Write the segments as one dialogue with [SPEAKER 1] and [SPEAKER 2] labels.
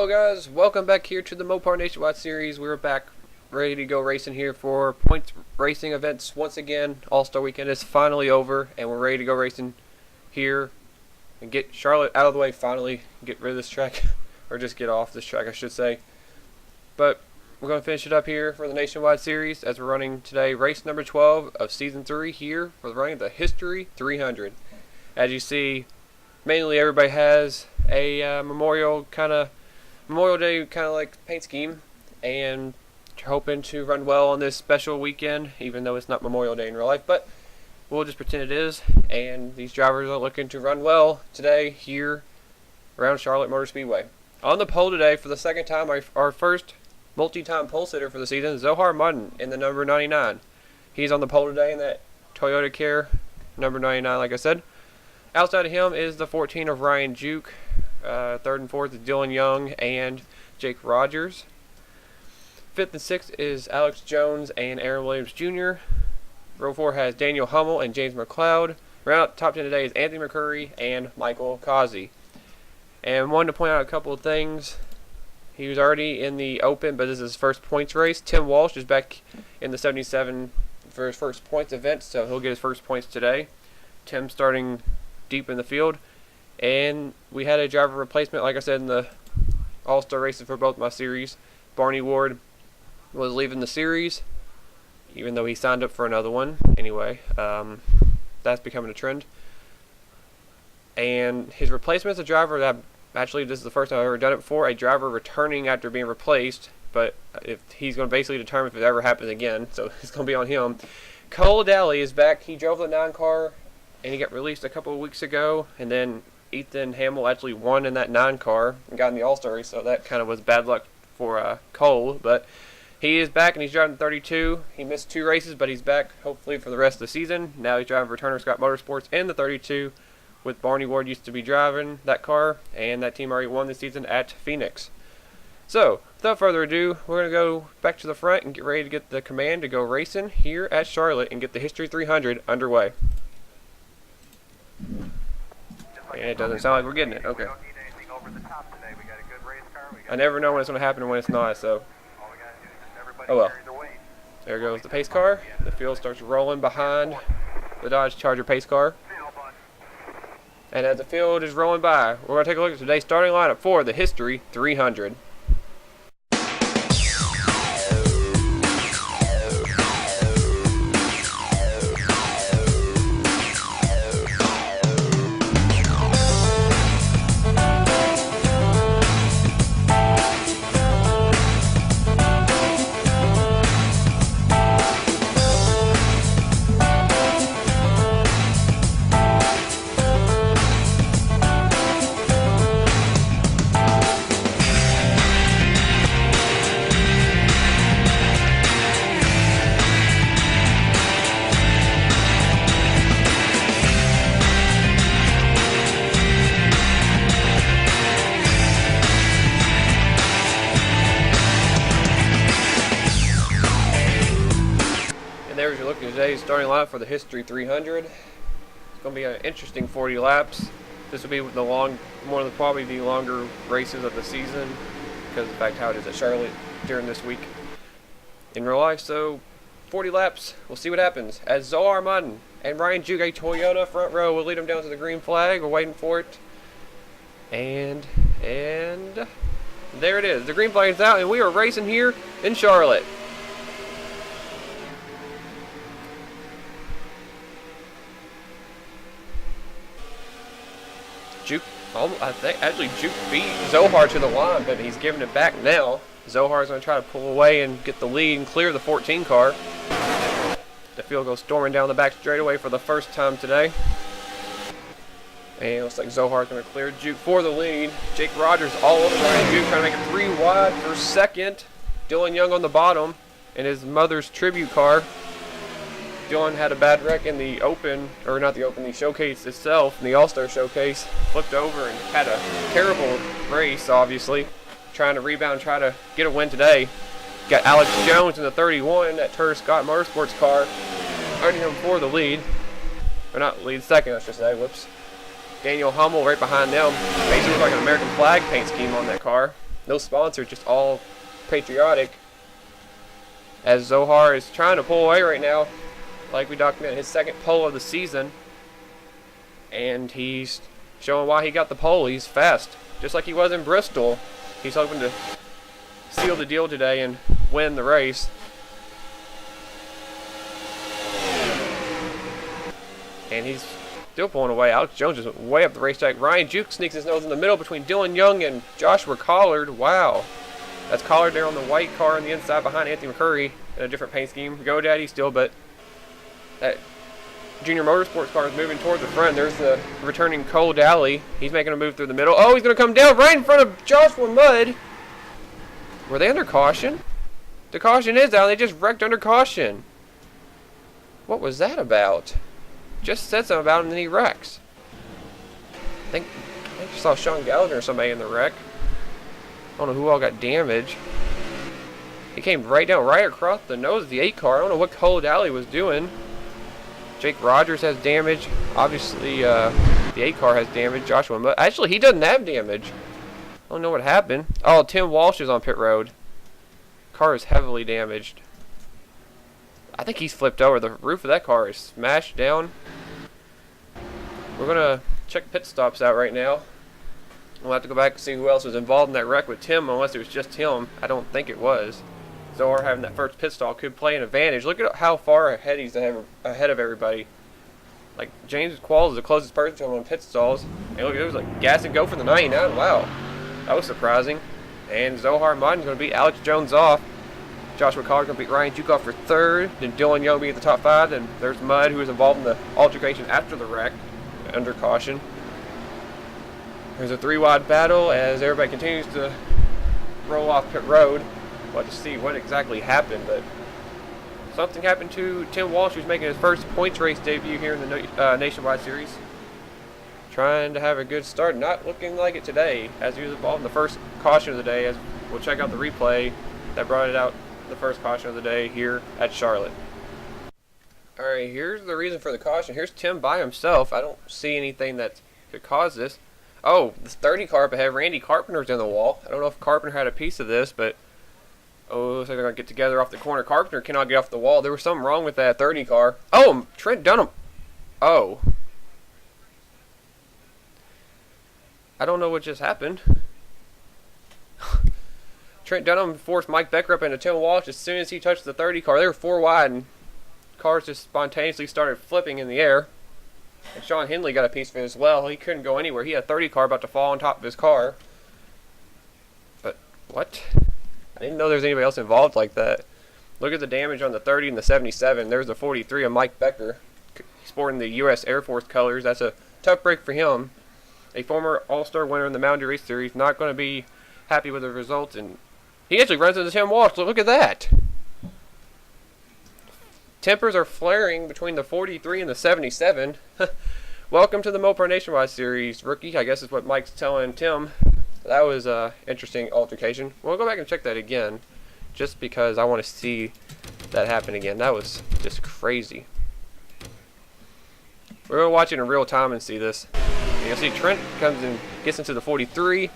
[SPEAKER 1] guys, welcome back here to the Mopar Nationwide Series. We're back ready to go racing here for points racing events once again. All-Star Weekend is finally over and we're ready to go racing here and get Charlotte out of the way finally, get rid of this track, or just get off this track I should say. But we're going to finish it up here for the Nationwide Series as we're running today race number 12 of Season 3 here for the running of the History 300. As you see, mainly everybody has a Memorial Day kind of like paint scheme, and hoping to run well on this special weekend, even though it's not Memorial Day in real life, but we'll just pretend it is. And these drivers are looking to run well today here around Charlotte Motor Speedway. On the pole today for the second time, our first multi-time pole sitter for the season, Zohar Mudden in the number 99. He's on the pole today in that Toyota Care number 99, like I said. Outside of him is the 14 of Ryan Juke. Third and fourth is Dylan Young and Jake Rogers. Fifth and sixth is Alex Jones and Aaron Williams Jr. Row 4 has Daniel Hummel and James McLeod. Round out top 10 today is Anthony McCurry and Michael Causey. And wanted to point out a couple of things. He was already in the Open, but this is his first points race. Tim Walsh is back in the 77 for his first points event, so he'll get his first points today. Tim starting deep in the field. And we had a driver replacement, like I said, in the All-Star races for both my series. Barney Ward was leaving the series, even though he signed up for another one. Anyway, that's becoming a trend. And his replacement is a driver that, actually, this is the first time I've ever done it before, a driver returning after being replaced. But if he's going to basically determine if it ever happens again, so it's going to be on him. Cole Daly is back. He drove the 9 car, and he got released a couple of weeks ago, and then Ethan Hamill actually won in that 9 car and got in the All-Star race, so that kind of was bad luck for Cole. But he is back and he's driving 32. He missed 2 races, but he's back hopefully for the rest of the season. Now he's driving for Turner Scott Motorsports in the 32, with Barney Ward used to be driving that car, and that team already won this season at Phoenix. So, without further ado, we're going to go back to the front and get ready to get the command to go racing here at Charlotte and get the History 300 underway. And it doesn't sound like we're getting it. Okay. I never know when it's going to happen and when it's not, so. Oh well. There goes the pace car. The field starts rolling behind the Dodge Charger pace car. And as the field is rolling by, we're going to take a look at today's starting lineup for the History 300. There's your look at today's starting lineup for the History 300. It's going to be an interesting 40 laps. This will be one of probably the longer races of the season because of the fact how it is at Charlotte during this week in real life. So 40 laps, we'll see what happens. As Zohar Mudden and Ryan Juke, a Toyota front row, will lead them down to the green flag. We're waiting for it. And there it is. The green flag is out and we are racing here in Charlotte. Juke, I think actually Juke beat Zohar to the line, but he's giving it back now. Zohar's going to try to pull away and get the lead and clear the 14 car. The field goes storming down the back straightaway for the first time today. And it looks like Zohar's going to clear Juke for the lead. Jake Rogers all over Ryan Juke, trying to make it 3 wide for second. Dylan Young on the bottom in his mother's tribute car. Dylan had a bad wreck in the Open, or not the Open, the showcase itself, in the All-Star showcase. Flipped over and had a terrible race, obviously. Trying to rebound, try to get a win today. Got Alex Jones in the 31, that Turner Scott Motorsports car. Already him for the lead. Or not lead, second, I should say, whoops. Daniel Hummel right behind them. Basically looks like an American flag paint scheme on that car. No sponsor, just all patriotic. As Zohar is trying to pull away right now, like we documented, his second pole of the season. And he's showing why he got the pole. He's fast, just like he was in Bristol. He's hoping to seal the deal today and win the race. And he's still pulling away. Alex Jones is way up the racetrack. Ryan Juke sneaks his nose in the middle between Dylan Young and Joshua Collard. Wow. That's Collard there on the white car on the inside behind Anthony McCurry in a different paint scheme. GoDaddy still, but that Junior Motorsports car is moving toward the front. There's the returning Cole Daly. He's making a move through the middle. Oh, he's going to come down right in front of Joshua Mudd. Were they under caution? The caution is down. They just wrecked under caution. What was that about? Just said something about him and then he wrecks. I think I saw Sean Gallagher or somebody in the wreck. I don't know who all got damaged. He came right down, right across the nose of the 8 car. I don't know what Cole Daly was doing. Jake Rogers has damage. Obviously, the 8 car has damage. Joshua Mudd. Actually, he doesn't have damage. I don't know what happened. Oh, Tim Walsh is on pit road. Car is heavily damaged. I think he's flipped over. The roof of that car is smashed down. We're going to check pit stops out right now. We'll have to go back and see who else was involved in that wreck with Tim, unless it was just him. I don't think it was. Zohar having that first pit stop could play an advantage. Look at how far ahead he's ahead of everybody. Like, James Qualls is the closest person to him on pit stalls. And look, it was like gas and go for the 99. Wow. That was surprising. And Zohar Martin's going to beat Alex Jones off. Joshua Collard going to beat Ryan Juke off for 3rd. Then Dylan Young be at the top 5. Then there's Mudd, who was involved in the altercation after the wreck, under caution. There's a 3-wide battle as everybody continues to roll off pit road. We'll have to see what exactly happened, but something happened to Tim Walsh, who's making his first points race debut here in the Nationwide Series. Trying to have a good start, not looking like it today, as he was involved in the first caution of the day, as we'll check out the replay that brought it out, the first caution of the day here at Charlotte. Alright, here's the reason for the caution. Here's Tim by himself. I don't see anything that could cause this. Oh, this 30 car up ahead, Randy Carpenter's in the wall. I don't know if Carpenter had a piece of this, but oh, looks like they're going to get together off the corner. Carpenter cannot get off the wall. There was something wrong with that 30 car. Oh, Trent Dunham. Oh. I don't know what just happened. Trent Dunham forced Mike Becker up into Tim Walsh as soon as he touched the 30 car. They were 4 wide, and cars just spontaneously started flipping in the air. And Sean Henley got a piece of it as well. He couldn't go anywhere. He had a 30 car about to fall on top of his car. But, what? I didn't know there was anybody else involved like that. Look at the damage on the 30 and the 77. There's the 43 of Mike Becker. Sporting the U.S. Air Force colors. That's a tough break for him. A former All-Star winner in the Mountain Dew Race Series. Not going to be happy with the results. And he actually runs into Tim Walsh. Look at that. Tempers are flaring between the 43 and the 77. Welcome to the Mopar Nationwide Series, rookie. I guess is what Mike's telling Tim. That was an interesting altercation. We'll go back and check that again, just because I want to see that happen again. That was just crazy. We're going to watch it in real time and see this. You'll see Trent comes and gets into the 43.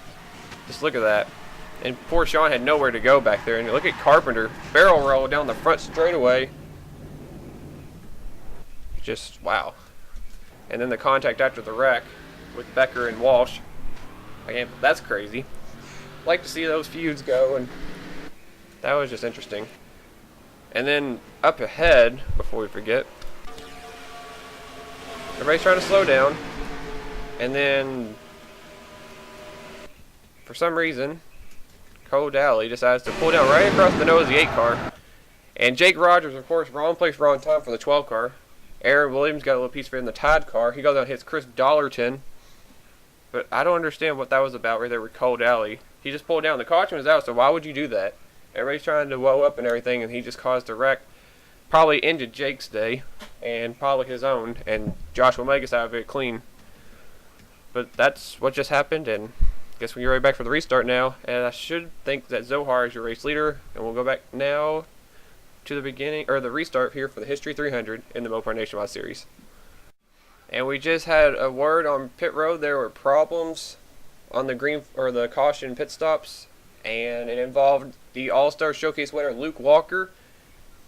[SPEAKER 1] Just look at that. And poor Sean had nowhere to go back there. And look at Carpenter. Barrel roll down the front straightaway. Just, wow. And then the contact after the wreck with Becker and Walsh. Again, that's crazy. Like to see those feuds go, and that was just interesting. And then up ahead, before we forget, everybody's trying to slow down. And then, for some reason, Cole Daly decides to pull down right across the nose of the 8 car. And Jake Rogers, of course, wrong place, wrong time for the 12 car. Aaron Williams got a little piece for it in the Todd car. He goes out and hits Chris Dollarton. But I don't understand what that was about right there with Cole Daly. He just pulled down. The caution was out, so why would you do that? Everybody's trying to woe up and everything, and he just caused a wreck. Probably ended Jake's day, and probably his own, and Joshua May gets out of it clean. But that's what just happened, and I guess we're right back for the restart now. And I should think that Zohar is your race leader, and we'll go back now to the beginning, or the restart here for the History 300 in the Mopar Nationwide Series. And we just had a word on pit road. There were problems on the green or the caution pit stops, and it involved the All-Star Showcase winner Luke Walker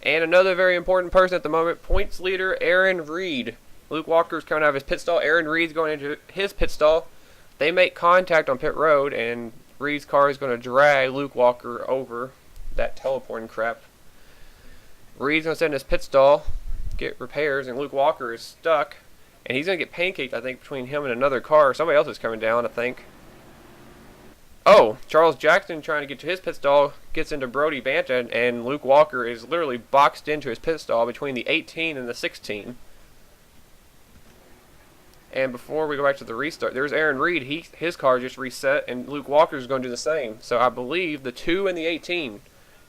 [SPEAKER 1] and another very important person at the moment, points leader Aaron Reed. Luke Walker's coming out of his pit stall. Aaron Reed's going into his pit stall. They make contact on pit road, and Reed's car is going to drag Luke Walker over that teleporting crap. Reed's going to sit in his pit stall, get repairs, and Luke Walker is stuck. And he's going to get pancaked, I think, between him and another car. Somebody else is coming down, I think. Oh, Charles Jackson trying to get to his pit stall gets into Brody Banta, and Luke Walker is literally boxed into his pit stall between the 18 and the 16. And before we go back to the restart, there's Aaron Reed. His car just reset, and Luke Walker is going to do the same. So I believe the 2 and the 18,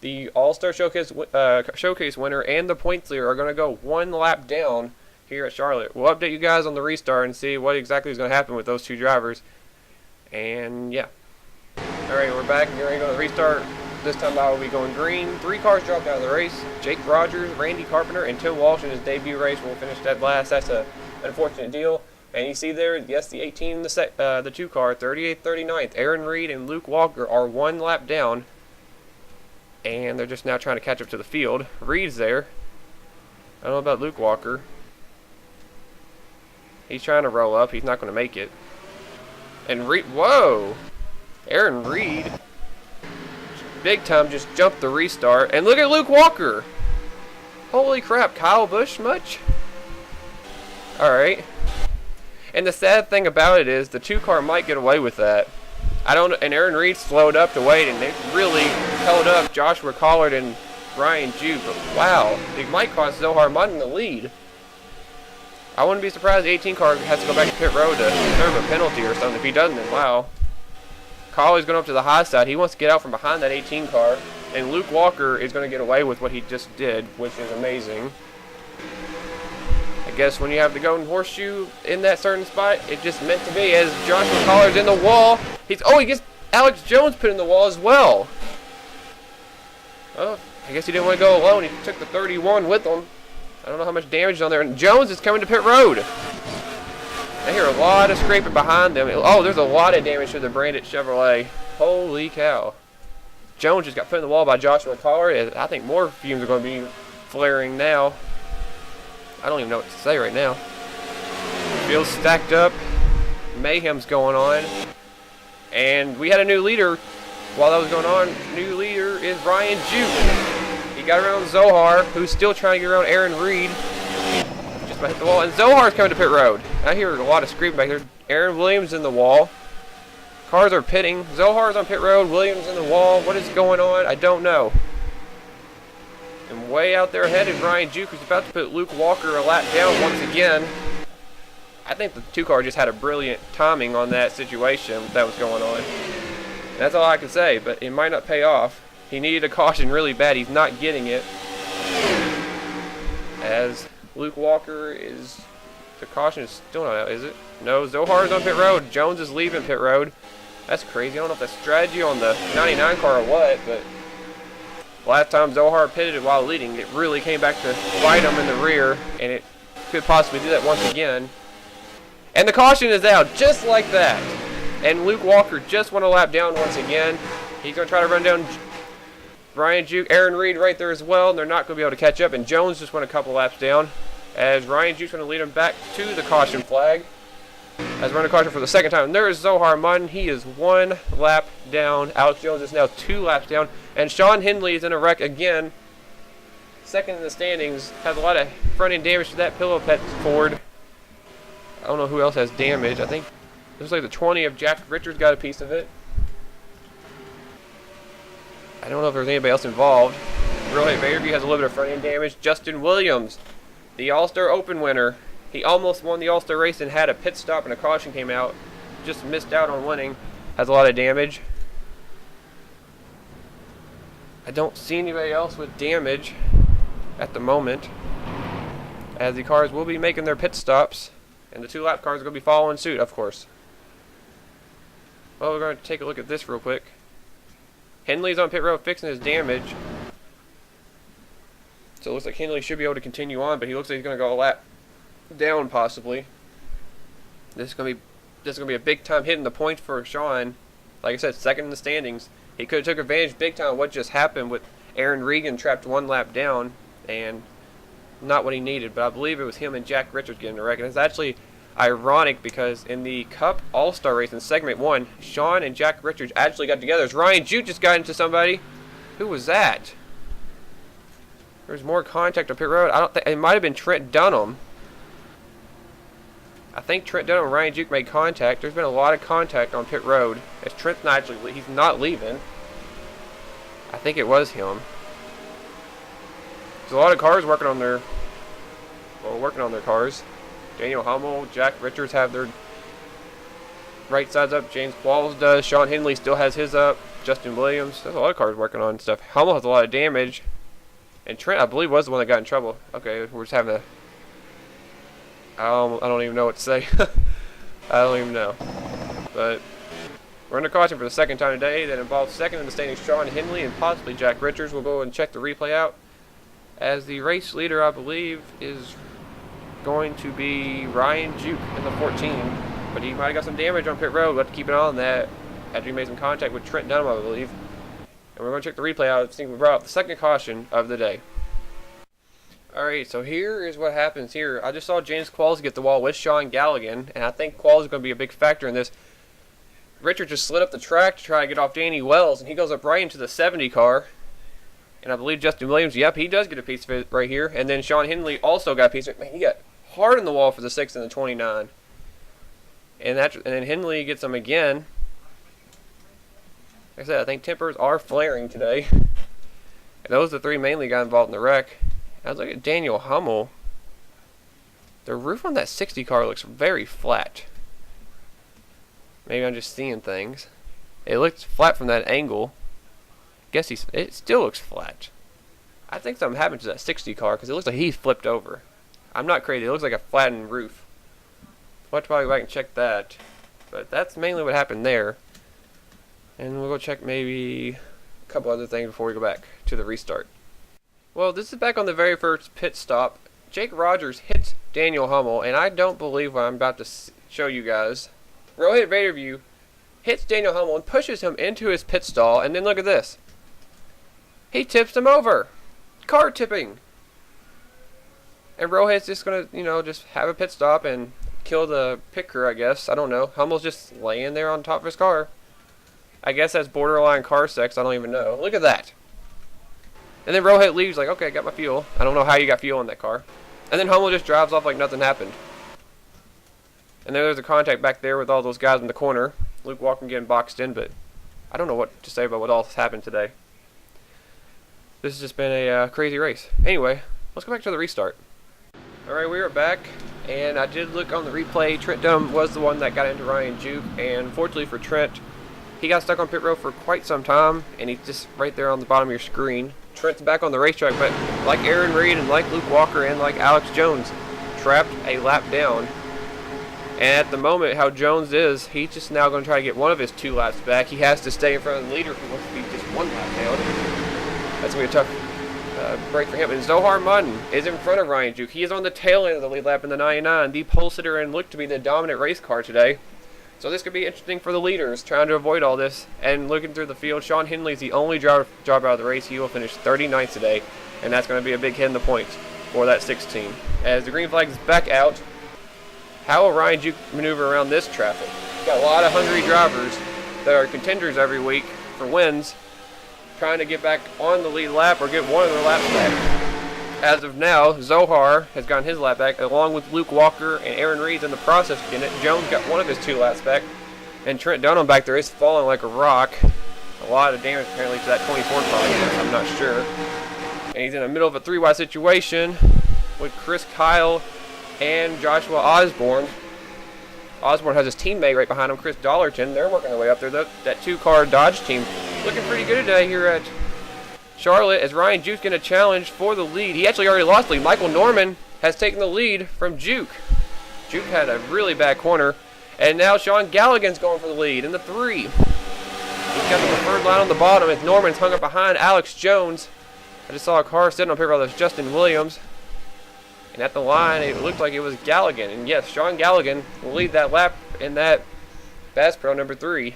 [SPEAKER 1] the All-Star Showcase winner and the points leader are going to go one lap down here at Charlotte. We'll update you guys on the restart and see what exactly is going to happen with those two drivers. And yeah. Alright, we're back. We're going to go to the restart. This time I will be going green. 3 cars dropped out of the race. Jake Rogers, Randy Carpenter, and Tim Walsh in his debut race will finish that last. That's an unfortunate deal. And you see there, yes, the 18 the 2 car, 38th, 39th. Aaron Reed and Luke Walker are one lap down. And they're just now trying to catch up to the field. Reed's there. I don't know about Luke Walker. He's trying to roll up. He's not going to make it. And Reed, whoa! Aaron Reed, big time, just jumped the restart. And look at Luke Walker! Holy crap, Kyle Busch much? Alright. And the sad thing about it is the 2 car might get away with that. And Aaron Reed slowed up to wait, and they really held up Joshua Collard and Ryan Juke. But wow, it might cost Zohar Munn the lead. I wouldn't be surprised the 18 car has to go back to pit road to serve a penalty or something. If he doesn't, then wow. Colley's going up to the high side. He wants to get out from behind that 18 car. And Luke Walker is going to get away with what he just did, which is amazing. I guess when you have the golden horseshoe in that certain spot, it just meant to be. As Joshua Collard's in the wall. He gets Alex Jones put in the wall as well. Oh, I guess he didn't want to go alone. He took the 31 with him. I don't know how much damage is on there. And Jones is coming to pit road. I hear a lot of scraping behind them. Oh, there's a lot of damage to the branded Chevrolet. Holy cow. Jones just got put in the wall by Joshua Collard. I think more fumes are going to be flaring now. I don't even know what to say right now. Field's stacked up. Mayhem's going on. And we had a new leader while that was going on. New leader is Ryan Juke. He got around Zohar, who's still trying to get around Aaron Reed. Just about hit the wall. And Zohar's coming to pit road. I hear a lot of screaming back there. Aaron Williams in the wall. Cars are pitting. Zohar's on pit road. Williams in the wall. What is going on? I don't know. And way out there ahead is Ryan Juke, who's about to put Luke Walker a lap down once again. I think the 2 car just had a brilliant timing on that situation that was going on. And that's all I can say, but it might not pay off. He needed a caution really bad. He's not getting it. As Luke Walker is... The caution is still not out, is it? No, Zohar's on pit road. Jones is leaving pit road. That's crazy. I don't know if that's strategy on the 99 car or what, but... Last time Zohar pitted it while leading, it really came back to bite him in the rear, and it could possibly do that once again. And the caution is out, just like that. And Luke Walker just went a lap down once again. He's going to try to run down Ryan Juke, Aaron Reed right there as well, and they're not going to be able to catch up. And Jones just went a couple laps down, as Ryan Juke's going to lead him back to the caution flag. As running caution for the second time. And there is Zohar Munn. He is 1 lap down. Alex Jones is now 2 laps down. And Sean Hindley is in a wreck again. Second in the standings. Has a lot of front end damage to that pillow pet Ford. I don't know who else has damage. I think it looks like the 20 of Jack Richards got a piece of it. I don't know if there's anybody else involved. Rohit Bayerview has a little bit of front end damage. Justin Williams, the All-Star Open winner. He almost won the All-Star race and had a pit stop and a caution came out. Just missed out on winning. Has a lot of damage. I don't see anybody else with damage at the moment, as the cars will be making their pit stops, and the 2 lap cars are going to be following suit, of course. Well, we're going to take a look at this real quick. Hindley's on pit road fixing his damage. So it looks like Hindley should be able to continue on, but he looks like he's going to go a lap down possibly. This is going to be a big time hit in the points for Sean. Like I said, second in the standings. He could have took advantage big time of what just happened with Aaron Regan trapped one lap down and not what he needed. But I believe it was him and Jack Richards getting the wreck. And it's actually ironic because in the Cup All-Star race in segment 1, Sean and Jack Richards actually got together as Ryan Juke just got into somebody. Who was that? There's more contact on pit road. I don't think it might have been Trent Dunham. I think Trent Dunham and Ryan Juke made contact. There's been a lot of contact on pit road. As Trent's not actually, he's not leaving. I think it was him. There's a lot of cars working on their cars. Daniel Hummel, Jack Richards have their right sides up. James Qualls does. Sean Henley still has his up. Justin Williams. There's a lot of cars working on stuff. Hummel has a lot of damage. And Trent, I believe, was the one that got in trouble. Okay, we're just having a... I don't even know what to say. I don't even know. But we're under caution for the second time today. That involves second in the standings Sean Henley and possibly Jack Richards. We'll go and check the replay out. As the race leader, I believe, is going to be Ryan Juke in the 14. But he might have got some damage on pit road. We'll have to keep an eye on that after he made some contact with Trent Dunham, I believe. And we're going to check the replay out. I think we brought up the second caution of the day. Alright, so here is what happens here. I just saw James Qualls get the wall with Sean Galligan, and I think Qualls is going to be a big factor in this. Richard just slid up the track to try to get off Danny Wells, and he goes up right into the 70 car. And I believe Justin Williams, yep, he does get a piece of it right here. And then Sean Henley also got a piece of it. Man, he got hard in the wall for the 6 and the 29. And then Henley gets them again. Like I said, I think tempers are flaring today. And those are the 3 mainly got involved in the wreck. I was looking at Daniel Hummel. The roof on that 60 car looks very flat. Maybe I'm just seeing things. It looks flat from that angle. Guess it still looks flat. I think something happened to that 60 car because it looks like he flipped over. I'm not crazy. It looks like a flattened roof. We'll have to probably go back and check that. But that's mainly what happened there. And we'll go check maybe a couple other things before we go back to the restart. Well, this is back on the very first pit stop. Jake Rogers hits Daniel Hummel, and I don't believe what I'm about to show you guys. Rohit Vaderview hits Daniel Hummel and pushes him into his pit stall, and then look at this. He tips him over. Car tipping. And Rohit's just going to, just have a pit stop and kill the pit crew, I guess. I don't know. Hummel's just laying there on top of his car. I guess that's borderline car sex. I don't even know. Look at that. And then Rohit leaves like, okay, I got my fuel. I don't know how you got fuel in that car. And then Hummel just drives off like nothing happened. And then there's a contact back there with all those guys in the corner. Luke Walker getting boxed in, but I don't know what to say about what all has happened today. This has just been a crazy race. Anyway, let's go back to the restart. Alright, we are back. And I did look on the replay. Trent Dunham was the one that got into Ryan Juke. And fortunately for Trent, he got stuck on pit road for quite some time. And he's just right there on the bottom of your screen. Trent's back on the racetrack, but like Aaron Reed and like Luke Walker and like Alex Jones, trapped a lap down. And at the moment, how Jones is, he's just now going to try to get one of his 2 laps back. He has to stay in front of the leader if he wants to be just 1 lap down. That's going to be a tough break for him. And Zohar Mutton is in front of Ryan Juke. He is on the tail end of the lead lap in the 99, the pole sitter and looked to be the dominant race car today. So this could be interesting for the leaders, trying to avoid all this. And looking through the field, Sean Henley is the only driver out of the race. He will finish 39th today, and that's going to be a big hit in the points for that 16. As the green flag is back out, how will Ryan Juke maneuver around this traffic? Got a lot of hungry drivers that are contenders every week for wins, trying to get back on the lead lap or get one of their laps back. As of now, Zohar has gotten his lap back, along with Luke Walker and Aaron Reed's in the process of getting it. Jones got one of his 2 laps back, and Trent Dunham back there is falling like a rock. A lot of damage apparently to that 24 car, I'm not sure. And he's in the middle of a 3-wide situation with Chris Kyle and Joshua Osborne. Osborne has his teammate right behind him, Chris Dollarton. They're working their way up there. That 2-car Dodge team looking pretty good today here at Charlotte, as Ryan Juke's going to challenge for the lead. He actually already lost the lead. Michael Norman has taken the lead from Juke. Juke had a really bad corner. And now Sean Galligan's going for the lead in the 3. He's got the preferred line on the bottom as Norman's hung up behind Alex Jones. I just saw a car sitting up here by this Justin Williams. And at the line, it looked like it was Galligan. And yes, Sean Galligan will lead that lap in that Bass Pro number 3.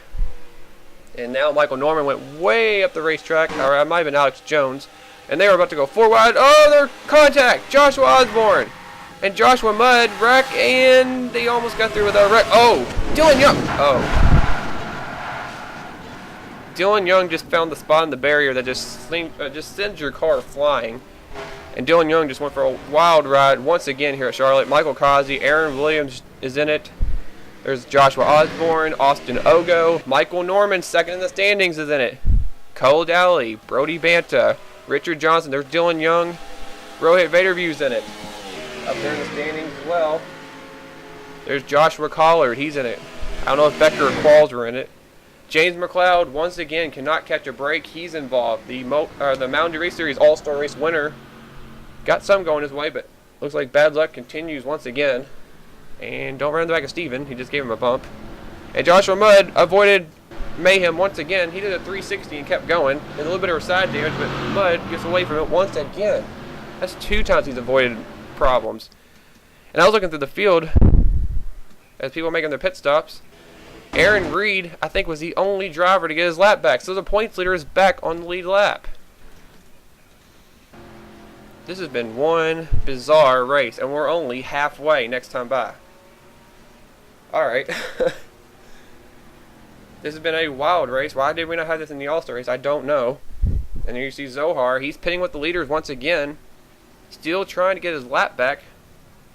[SPEAKER 1] And now Michael Norman went way up the racetrack, or it might have been Alex Jones. And they were about to go 4 wide. Oh, they're contact! Joshua Osborne! And Joshua Mudd wreck, and they almost got through without a wreck. Oh, Dylan Young! Oh. Dylan Young just found the spot in the barrier that just sends your car flying. And Dylan Young just went for a wild ride once again here at Charlotte. Michael Causey, Aaron Williams is in it. There's Joshua Osborne, Austin Ogo. Michael Norman, second in the standings, is in it. Cole Dally, Brody Banta, Richard Johnson. There's Dylan Young. Rohit Vaderview's in it. Up there in the standings as well. There's Joshua Collard. He's in it. I don't know if Becker or Qualls were in it. James McLeod, once again, cannot catch a break. He's involved. The Mountain Dew Race Series All-Star Race winner got some going his way, but looks like bad luck continues once again. And don't run in the back of Steven. He just gave him a bump. And Joshua Mudd avoided mayhem once again. He did a 360 and kept going. And a little bit of a side damage, but Mudd gets away from it once again. That's 2 times he's avoided problems. And I was looking through the field as people were making their pit stops. Aaron Reed, I think, was the only driver to get his lap back. So the points leader is back on the lead lap. This has been one bizarre race, and we're only halfway next time by. Alright. This has been a wild race. Why did we not have this in the All-Star race? I don't know. And here you see Zohar. He's pitting with the leaders once again. Still trying to get his lap back.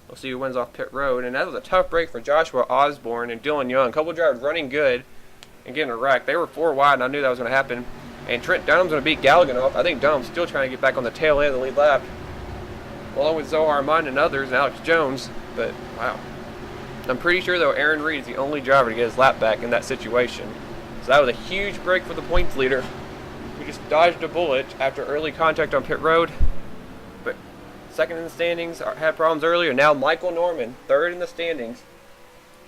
[SPEAKER 1] We'll see who wins off pit road. And that was a tough break for Joshua Osborne and Dylan Young. A couple of drivers running good and getting a wreck. They were 4 wide, and I knew that was going to happen. And Trent Dunham's going to beat Galligan off. I think Dunham's still trying to get back on the tail end of the lead lap, along with Zohar Mine and others, and Alex Jones. But, wow. I'm pretty sure, though, Aaron Reed is the only driver to get his lap back in that situation. So that was a huge break for the points leader. We just dodged a bullet after early contact on pit road. But second in the standings, had problems earlier. Now Michael Norman, third in the standings,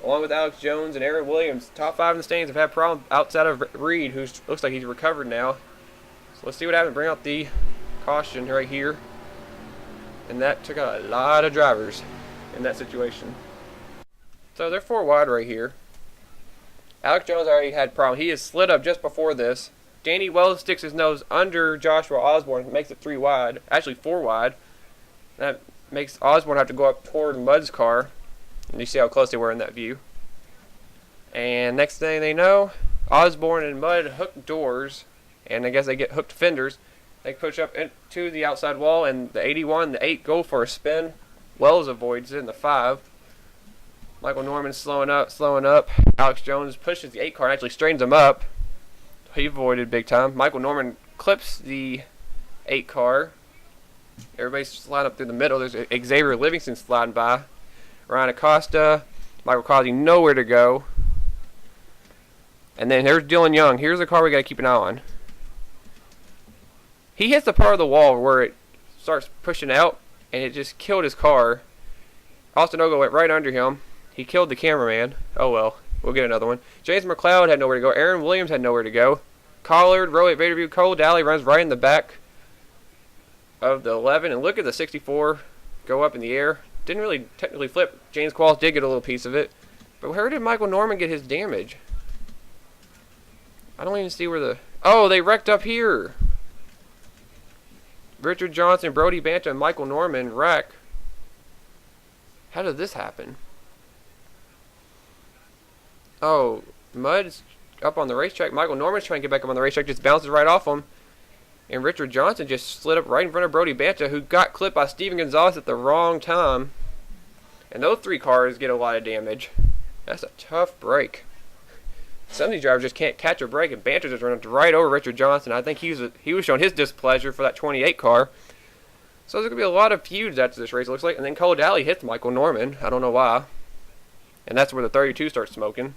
[SPEAKER 1] along with Alex Jones and Aaron Williams. Top 5 in the standings have had problems outside of Reed, who looks like he's recovered now. So let's see what happens. Bring out the caution right here. And that took out a lot of drivers in that situation. So they're 4 wide right here. Alex Jones already had problems. He has slid up just before this. Danny Wells sticks his nose under Joshua Osborne, makes it 3 wide. Actually 4 wide. That makes Osborne have to go up toward Mudd's car. And you see how close they were in that view. And next thing they know, Osborne and Mudd hook doors. And I guess they get hooked fenders. They push up into the outside wall, and the 81, the 8 go for a spin. Wells avoids it in the 5. Michael Norman slowing up. Alex Jones pushes the 8 car and actually straightens him up. He avoided big time. Michael Norman clips the 8 car. Everybody's sliding up through the middle. There's Xavier Livingston sliding by. Ryan Acosta. Michael Causey nowhere to go. And then here's Dylan Young. Here's the car we got to keep an eye on. He hits the part of the wall where it starts pushing out, and it just killed his car. Austin Ogo went right under him. He killed the cameraman. Oh well, we'll get another one. James McLeod had nowhere to go. Aaron Williams had nowhere to go. Collard, Rohit Vaderview, Cole Dally runs right in the back of the 11. And look at the 64 go up in the air. Didn't really technically flip. James Qualls did get a little piece of it. But where did Michael Norman get his damage? I don't even see where the... Oh, they wrecked up here. Richard Johnson, Brody Banta, and Michael Norman wreck. How did this happen? Oh, Mudd's up on the racetrack. Michael Norman's trying to get back up on the racetrack, just bounces right off him. And Richard Johnson just slid up right in front of Brody Banta, who got clipped by Steven Gonzalez at the wrong time. And those 3 cars get a lot of damage. That's a tough break. Some of these drivers just can't catch a break, and Banta just runs right over Richard Johnson. I think he was showing his displeasure for that 28 car. So there's going to be a lot of feuds after this race, it looks like. And then Cole Dally hits Michael Norman. I don't know why. And that's where the 32 starts smoking.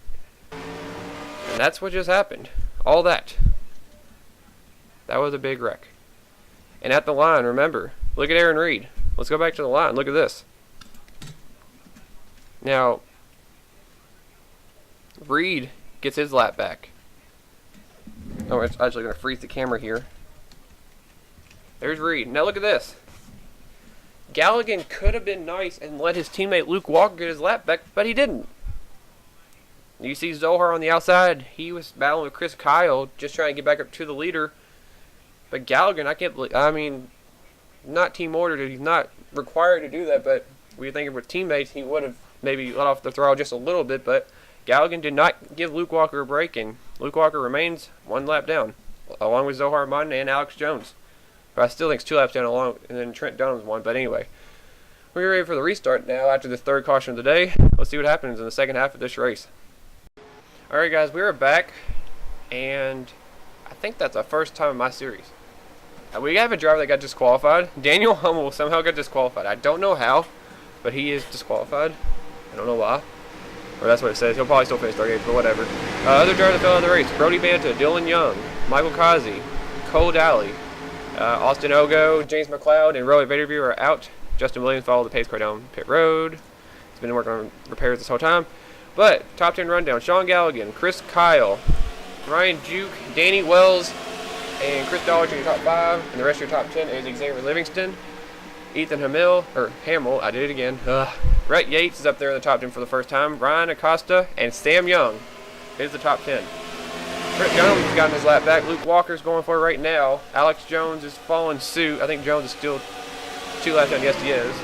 [SPEAKER 1] And that's what just happened. All that. That was a big wreck. And at the line, remember, look at Aaron Reed. Let's go back to the line. Look at this. Now, Reed gets his lap back. Oh, it's actually going to freeze the camera here. There's Reed. Now look at this. Galligan could have been nice and let his teammate Luke Walker get his lap back, but he didn't. You see Zohar on the outside. He was battling with Chris Kyle, just trying to get back up to the leader. But Galligan, I can't believe. I mean, not team ordered. He's not required to do that. But we were thinking with teammates, he would have maybe let off the throttle just a little bit. But Galligan did not give Luke Walker a break, and Luke Walker remains one lap down, along with Zohar Martin and Alex Jones. But I still think it's 2 laps down along, and then Trent Dunham's one. But anyway, we're ready for the restart now after the third caution of the day. Let's see what happens in the second half of this race. Alright guys, we are back, and I think that's the first time in my series. We have a driver that got disqualified. Daniel Hummel somehow got disqualified. I don't know how, but he is disqualified. I don't know why. Or that's what it says. He'll probably still finish 38th, but whatever. Other drivers that fell out of the race: Brody Banta, Dylan Young, Michael Kazi, Cole Daly, Austin Ogo, James McLeod, and Roy Vaderview are out. Justin Williams followed the pace car down pit road. He's been working on repairs this whole time. But, top 10 rundown: Sean Galligan, Chris Kyle, Ryan Juke, Danny Wells, and Chris Dollar in your top 5. And the rest of your top 10 is Xavier Livingston, Ethan Hamill, I did it again. Rhett Yates is up there in the top 10 for the first time. Ryan Acosta and Sam Young is the top 10. Trent Jones got his lap back. Luke Walker's going for it right now. Alex Jones is following suit. I think Jones is still 2 laps down. Yes, he is.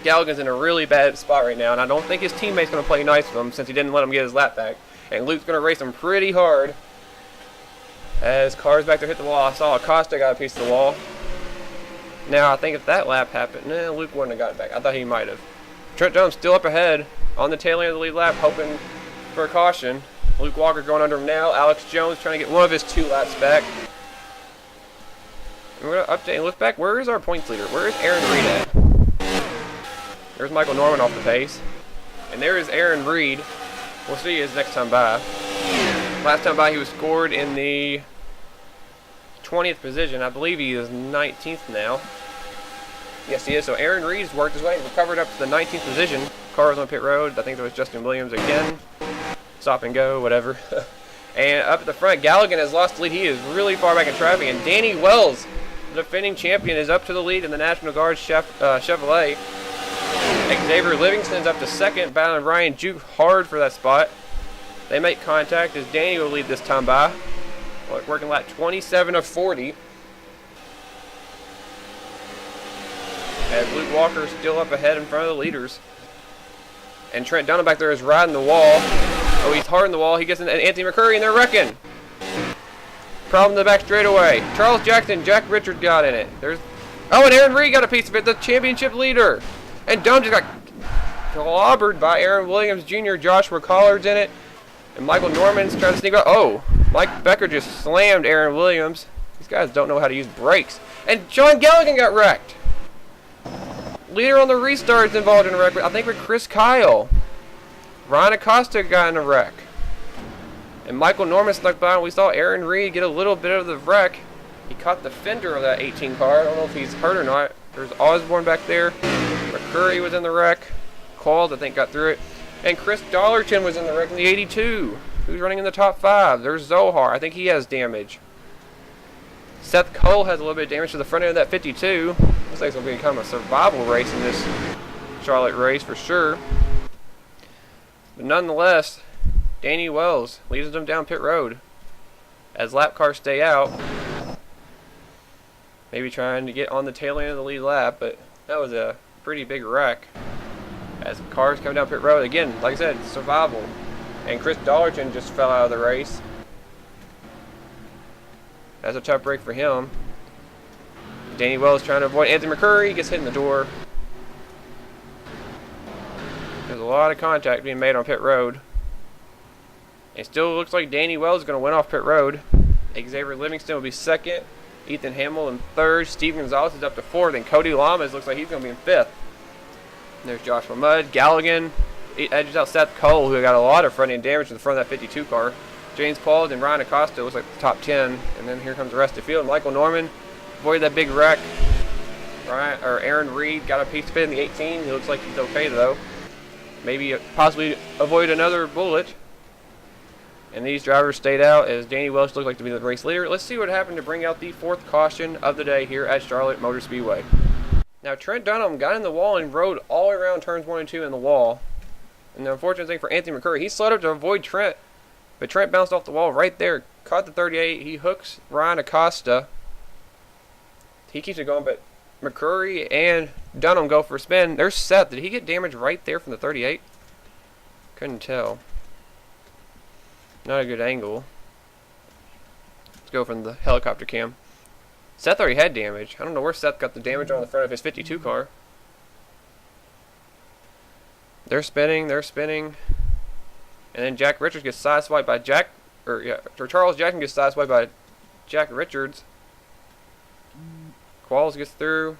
[SPEAKER 1] Galligan's in a really bad spot right now, and I don't think his teammate's going to play nice with him since he didn't let him get his lap back. And Luke's going to race him pretty hard as cars back there hit the wall. I saw Acosta got a piece of the wall. Now, I think if that lap happened, Luke wouldn't have gotten back. I thought he might have. Trent Jones still up ahead on the tail end of the lead lap, hoping for a caution. Luke Walker going under him now. Alex Jones trying to get one of his 2 laps back. And we're going to update and look back. Where is our points leader? Where is Aaron Reed at? There's Michael Norman off the pace. And there is Aaron Reed. We'll see his next time by. Last time by he was scored in the 20th position. I believe he is 19th now. Yes, he is. So Aaron Reed's worked his way and recovered up to the 19th position. Car was on pit road. I think there was Justin Williams again. Stop and go, whatever. And up at the front, Galligan has lost the lead. He is really far back in traffic. And Danny Wells, the defending champion, is up to the lead in the National Guard Chevrolet. Xavier Livingston's up to second, battling Ryan Juke hard for that spot. They make contact as Danny will lead this time by. Working lap 27 of 40. As Luke Walker is still up ahead in front of the leaders. And Trent Dunham back there is riding the wall. Oh, he's hard in the wall. He gets in Anthony McCurry and they're wrecking. Problem in the back straightaway. Charles Jackson, Jack Richard got in it. And Aaron Reed got a piece of it, the championship leader. And Dunham just got clobbered by Aaron Williams Jr. Joshua Collard's in it. And Michael Norman's trying to sneak out. Oh, Mike Becker just slammed Aaron Williams. These guys don't know how to use brakes. And Sean Galligan got wrecked. Leader on the restarts involved in a wreck, I think with Chris Kyle. Ryan Acosta got in a wreck. And Michael Norman snuck by, and we saw Aaron Reed get a little bit of the wreck. He caught the fender of that 18 car. I don't know if he's hurt or not. There's Osborne back there. McCurry was in the wreck. Qualls, I think, got through it. And Chris Dollarton was in the wreck in the 82. Who's running in the top 5? There's Zohar. I think he has damage. Seth Cole has a little bit of damage to the front end of that 52. Looks like it's going to become a survival race in this Charlotte race for sure. But nonetheless, Danny Wells leads them down pit road as lap cars stay out. Maybe trying to get on the tail end of the lead lap, but that was a pretty big wreck. As cars come down pit road, again, like I said, survival. And Chris Dollarton just fell out of the race. That's a tough break for him. Danny Wells trying to avoid Anthony McCurry, gets hit in the door. There's a lot of contact being made on pit road. It still looks like Danny Wells is going to win off pit road. Xavier Livingston will be second. Ethan Hamill in third. Steve Gonzalez is up to fourth. And Cody Lamas looks like he's going to be in fifth. And there's Joshua Mudd. Galligan edges out Seth Cole, who got a lot of front-end damage to the front of that 52 car. James Paul and Ryan Acosta looks like the top 10. And then here comes the rest of the field. Michael Norman avoided that big wreck. Aaron Reed got a piece of it in the 18. He looks like he's okay, though. Maybe possibly avoid another bullet. And these drivers stayed out as Danny Welch looked like to be the race leader. Let's see what happened to bring out the fourth caution of the day here at Charlotte Motor Speedway. Now Trent Dunham got in the wall and rode all the way around turns 1 and 2 in the wall. And the unfortunate thing for Anthony McCurry, he slowed up to avoid Trent, but Trent bounced off the wall right there, caught the 38. He hooks Ryan Acosta. He keeps it going, but McCurry and Dunham go for a spin. There's Seth. Did he get damage right there from the 38? Couldn't tell. Not a good angle. Let's go from the helicopter cam. Seth already had damage. I don't know where Seth got the damage on the front of his 52 car. They're spinning. And then Jack Richards gets sideswiped by Charles Jackson gets sideswiped by Jack Richards. Qualls gets through.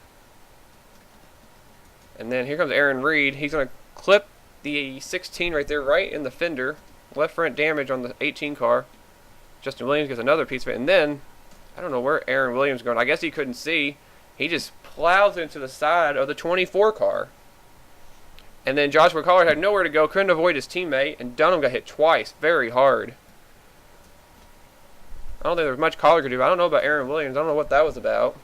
[SPEAKER 1] And then here comes Aaron Reed. He's going to clip the 16 right there, right in the fender. Left front damage on the 18 car. Justin Williams gets another piece of it. And then, I don't know where Aaron Williams is going. I guess he couldn't see. He just plows into the side of the 24 car. And then Joshua Collard had nowhere to go, couldn't avoid his teammate, and Dunham got hit twice, very hard. I don't think there was much Collard could do. I don't know about Aaron Williams. I don't know what that was about.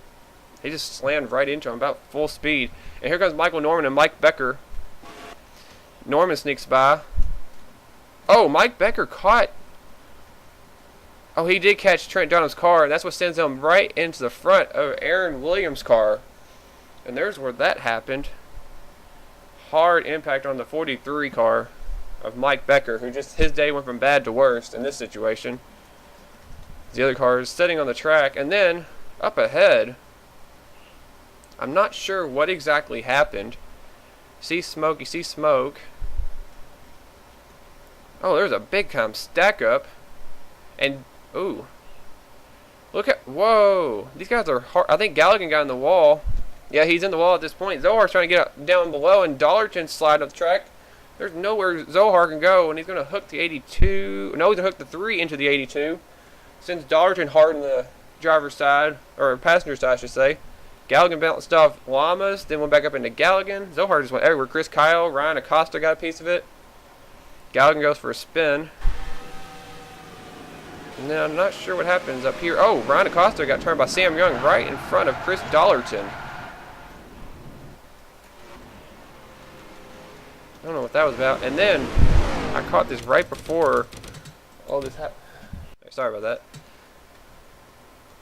[SPEAKER 1] He just slammed right into him, about full speed. And here comes Michael Norman and Mike Becker. Norman sneaks by. Oh, Mike Becker caught. Oh, he did catch Trent Dunham's car, and that's what sends him right into the front of Aaron Williams' car. And there's where that happened. Hard impact on the 43 car of Mike Becker, who just his day went from bad to worst in this situation. The other car is sitting on the track, and then up ahead, I'm not sure what exactly happened. You see smoke. Oh, there's a big time stack up, and ooh, look at whoa! These guys are hard. I think Galligan got in the wall. Yeah, he's in the wall at this point. Zohar's trying to get down below, and Dollarton's sliding up the track. There's nowhere Zohar can go, and he's going to hook the 82. No, he's going to hook the 3 into the 82. Sends Dollarton hard on the driver's side, or passenger side, I should say. Galligan bounced off Llamas, then went back up into Galligan. Zohar just went everywhere. Chris Kyle, Ryan Acosta got a piece of it. Galligan goes for a spin. And then I'm not sure what happens up here. Oh, Ryan Acosta got turned by Sam Young right in front of Chris Dollarton. I don't know what that was about. And then I caught this right before all this happened. Sorry about that.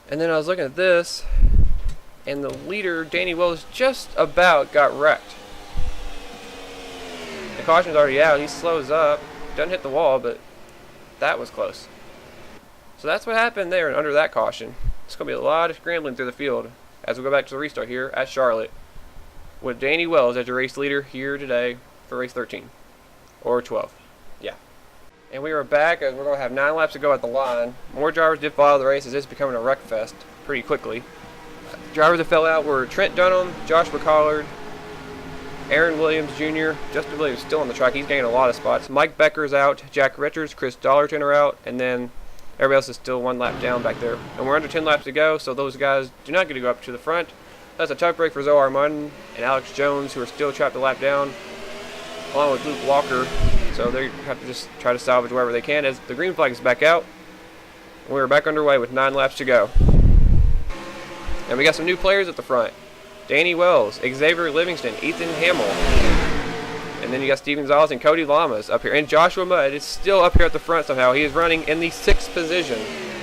[SPEAKER 1] And then I was looking at this, and the leader, Danny Wells, just about got wrecked. The caution's already out. He slows up. Doesn't hit the wall, but that was close. So that's what happened there and under that caution. It's going to be a lot of scrambling through the field as we go back to the restart here at Charlotte with Danny Wells as your race leader here today for race 13 or 12. Yeah. And we are back as we're going to have 9 laps to go at the line. More drivers did follow the race as it's becoming a wreck fest pretty quickly. Drivers that fell out were Trent Dunham, Joshua Collard, Aaron Williams Jr., Justin Williams still on the track. He's gaining a lot of spots. Mike Becker's out, Jack Richards, Chris Dollarton are out, and then everybody else is still 1 lap down back there. And we're under 10 laps to go, so those guys do not get to go up to the front. That's a tough break for Zohar Martin and Alex Jones, who are still trapped a lap down, along with Luke Walker. So they have to just try to salvage wherever they can as the green flag is back out. And we're back underway with 9 laps to go. And we got some new players at the front. Danny Wells, Xavier Livingston, Ethan Hamill. And then you got Steven Zales and Cody Lamas up here. And Joshua Mudd is still up here at the front somehow. He is running in the 6th position.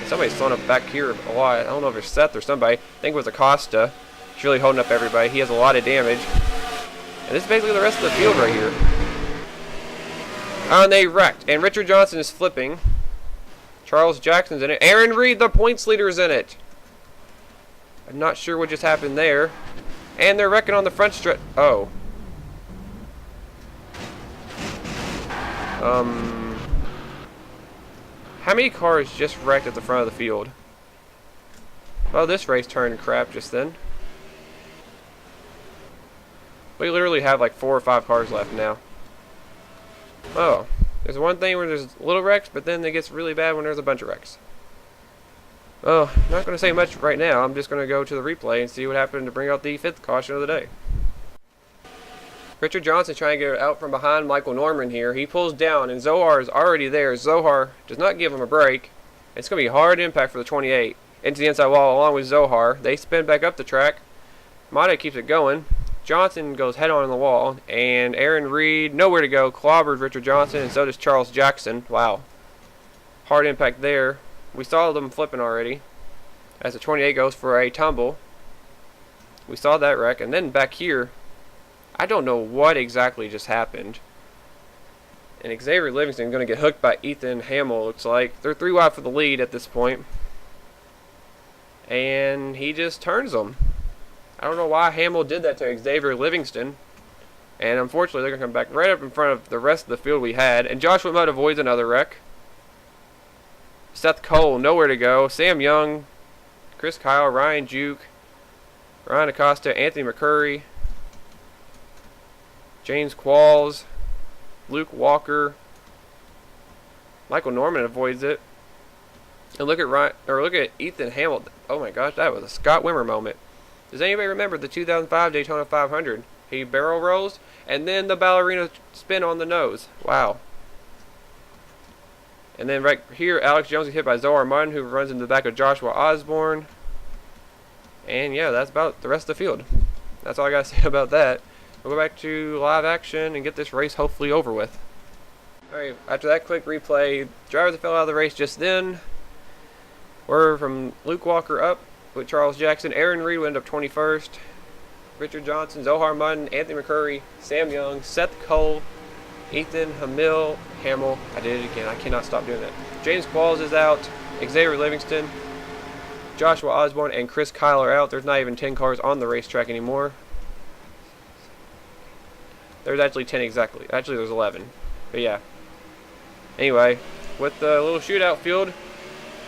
[SPEAKER 1] Somebody's thrown up back here a lot. I don't know if it's Seth or somebody. I think it was Acosta. He's really holding up everybody. He has a lot of damage. And this is basically the rest of the field right here. And they wrecked. And Richard Johnson is flipping. Charles Jackson's in it. Aaron Reed, the points leader, is in it. I'm not sure what just happened there. And they're wrecking on the front stretch. Oh. How many cars just wrecked at the front of the field? Well, this race turned crap just then. We literally have like 4 or 5 cars left now. Oh. There's one thing where there's little wrecks, but then it gets really bad when there's a bunch of wrecks. Oh, I'm not going to say much right now. I'm just going to go to the replay and see what happened to bring out the 5th caution of the day. Richard Johnson's trying to get out from behind Michael Norman here. He pulls down, and Zohar is already there. Zohar does not give him a break. It's going to be hard impact for the 28. Into the inside wall along with Zohar. They spin back up the track. Mata keeps it going. Johnson goes head on in the wall, and Aaron Reed, nowhere to go, clobbers Richard Johnson, and so does Charles Jackson. Wow. Hard impact there. We saw them flipping already, as the 28 goes for a tumble. We saw that wreck, and then back here, I don't know what exactly just happened. And Xavier Livingston going to get hooked by Ethan Hamill, looks like. They're 3 wide for the lead at this point. And he just turns them. I don't know why Hamill did that to Xavier Livingston. And unfortunately, they're going to come back right up in front of the rest of the field we had. And Joshua Mudd avoids another wreck. Seth Cole, nowhere to go. Sam Young, Chris Kyle, Ryan Juke, Ryan Acosta, Anthony McCurry, James Qualls, Luke Walker, Michael Norman avoids it. And look at Ethan Hamilton. Oh my gosh, that was a Scott Wimmer moment. Does anybody remember the 2005 Daytona 500? He barrel rolls and then the ballerina spin on the nose. Wow. And then right here, Alex Jones is hit by Zohar Martin, who runs into the back of Joshua Osborne. And yeah, that's about the rest of the field. That's all I got to say about that. We'll go back to live action and get this race hopefully over with. Alright, after that quick replay, drivers that fell out of the race just then were from Luke Walker up with Charles Jackson. Aaron Reed would end up 21st. Richard Johnson, Zohar Mutton, Anthony McCurry, Sam Young, Seth Cole, Ethan Hamill. I did it again. I cannot stop doing that. James Qualls is out. Xavier Livingston, Joshua Osborne, and Chris Kyle are out. There's not even 10 cars on the racetrack anymore. There's actually 10 exactly. Actually, there's 11. But yeah. Anyway, with the little shootout field,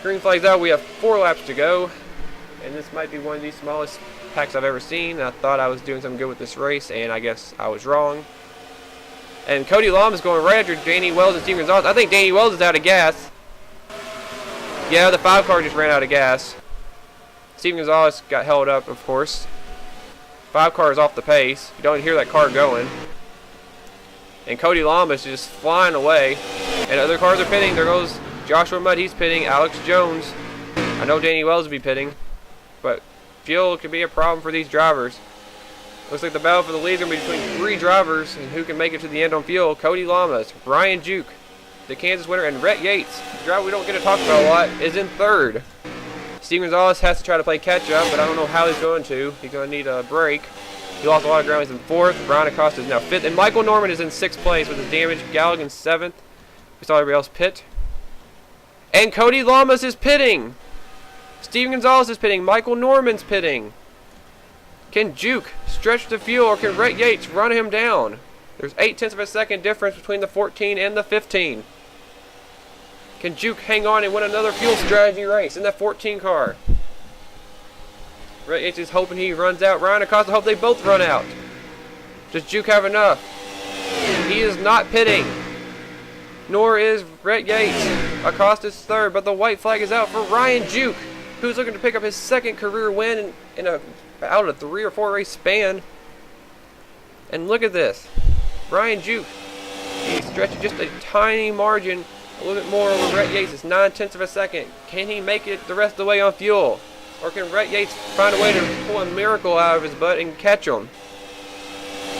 [SPEAKER 1] green flag's out. We have 4 laps to go. And this might be one of the smallest packs I've ever seen. I thought I was doing something good with this race, and I guess I was wrong. And Cody Lom is going right after Danny Wells and Steve Gonzalez. I think Danny Wells is out of gas. Yeah, the 5 car just ran out of gas. Steve Gonzalez got held up, of course. 5 car is off the pace. You don't hear that car going. And Cody Lom is just flying away. And other cars are pitting. There goes Joshua Mudd. He's pitting. Alex Jones. I know Danny Wells will be pitting. But fuel could be a problem for these drivers. Looks like the battle for the lead is going to be between 3 drivers, and who can make it to the end on fuel. Cody Lamas, Ryan Juke, the Kansas winner, and Rhett Yates, the driver we don't get to talk about a lot, is in 3rd. Steve Gonzalez has to try to play catch up, but I don't know how he's going to. He's going to need a break. He lost a lot of ground. He's in 4th. Brian Acosta is now 5th, and Michael Norman is in 6th place with his damage. Galligan 7th. We saw everybody else pit. And Cody Lamas is pitting. Steve Gonzalez is pitting. Michael Norman's pitting. Can Juke stretch the fuel, or can Rhett Yates run him down? There's 0.8 of a second difference between the 14 and the 15. Can Juke hang on and win another fuel strategy race in that 14 car? Rhett Yates is hoping he runs out. Ryan Acosta hope they both run out. Does Juke have enough? He is not pitting. Nor is Rhett Yates. Acosta's 3rd, but the white flag is out for Ryan Juke, who's looking to pick up his 2nd career win in out of 3 or 4 race span. And look at this. Ryan Juke. He stretched just a tiny margin, a little bit more over Rhett Yates. It's 0.9 of a second. Can he make it the rest of the way on fuel? Or can Rhett Yates find a way to pull a miracle out of his butt and catch him?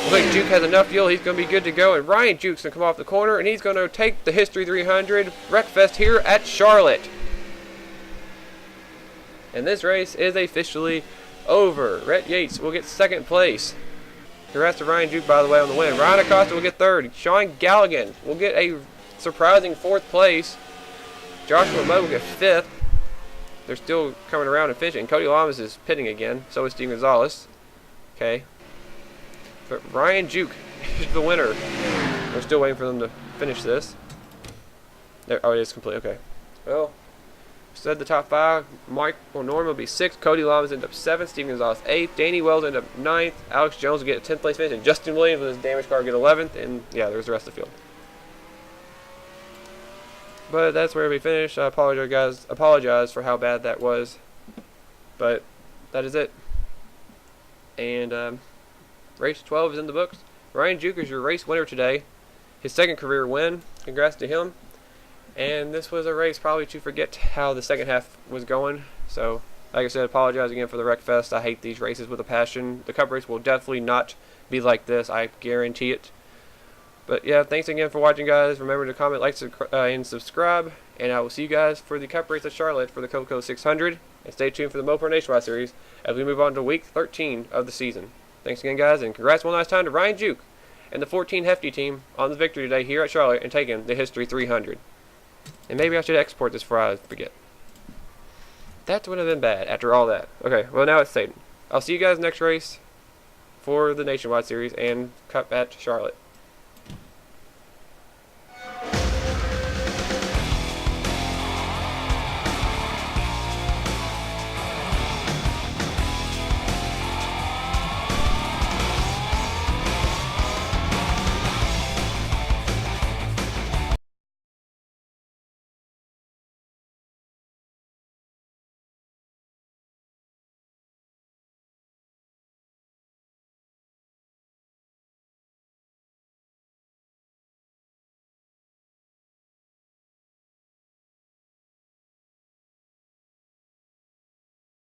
[SPEAKER 1] Looks like Juke has enough fuel. He's going to be good to go. And Ryan Juke's going to come off the corner, and he's going to take the History 300 Wreckfest here at Charlotte. And this race is officially over. Rhett Yates will get 2nd place. Congrats to Ryan Juke, by the way, on the win. Ryan Acosta will get 3rd. Sean Galligan will get a surprising 4th place. Joshua Mudd will get 5th. They're still coming around and finishing. Cody Lamas is pitting again. So is Steve Gonzalez. Okay. But Ryan Juke is the winner. We're still waiting for them to finish this. There, oh, it is complete. Okay. Well, said the top 5. Michael Norman will be 6th. Cody Lamas end up 7th. Steve Gonzalez 8th. Danny Wells end up 9th. Alex Jones will get a 10th place finish. And Justin Williams with his damaged car will get 11th. And yeah, there's the rest of the field. But that's where we finished. I apologize for how bad that was. But that is it. And race 12 is in the books. Ryan Juke is your race winner today. His 2nd career win. Congrats to him. And this was a race probably to forget how the second half was going. So Like I said, apologize again for the wreck fest. I hate these races with a passion. The Cup race will definitely not be like this. I guarantee it. But yeah, thanks again for watching, guys. Remember to comment, like, and subscribe. And I will see you guys for the Cup race at Charlotte for the Coco 600. And stay tuned for the Mopar Nationwide Series as we move on to week 13 of the season. Thanks again, guys, and congrats one last time to Ryan Juke and the 14 Hefty team on the victory today here at Charlotte and taking the History 300. And maybe I should export this before I forget. That would have been bad after all that. Okay, well, now it's Satan. I'll see you guys next race for the Nationwide Series and Cup at Charlotte.